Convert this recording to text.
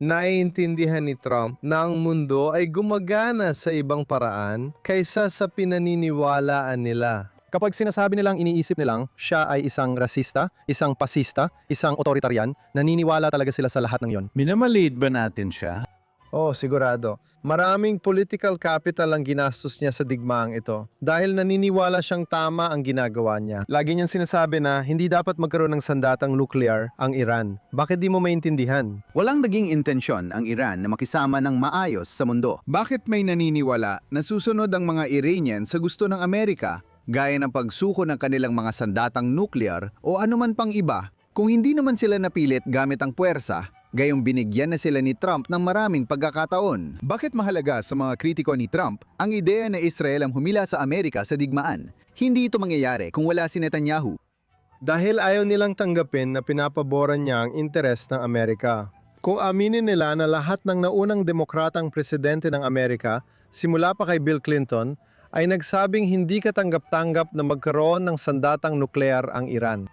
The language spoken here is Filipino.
Naiintindihan ni Trump na ang mundo ay gumagana sa ibang paraan kaysa sa pinaniniwalaan nila. Kapag sinasabi nilang iniisip nilang siya ay isang rasista, isang pasista, isang otoritarian, naniniwala talaga sila sa lahat ng yon. Minamaliit ba natin siya? Oh, sigurado. Maraming political capital ang ginastos niya sa digmaang ito dahil naniniwala siyang tama ang ginagawa niya. Lagi niyang sinasabi na hindi dapat magkaroon ng sandatang nuclear ang Iran. Bakit di mo maintindihan? Walang naging intensyon ang Iran na makisama ng maayos sa mundo. Bakit may naniniwala na susunod ang mga Iranian sa gusto ng Amerika, gaya ng pagsuko ng kanilang mga sandatang nuclear o anuman pang iba, kung hindi naman sila napilit gamit ang puwersa, gayong binigyan na sila ni Trump ng maraming pagkakataon? Bakit mahalaga sa mga kritiko ni Trump ang ideya na Israel ang humila sa Amerika sa digmaan? Hindi ito mangyayari kung wala si Netanyahu. Dahil ayaw nilang tanggapin na pinapaboran niya ang interes ng Amerika. Kung aminin nila na lahat ng naunang demokratang presidente ng Amerika, simula pa kay Bill Clinton, ay nagsabing hindi katanggap-tanggap na magkaroon ng sandatang nuklear ang Iran.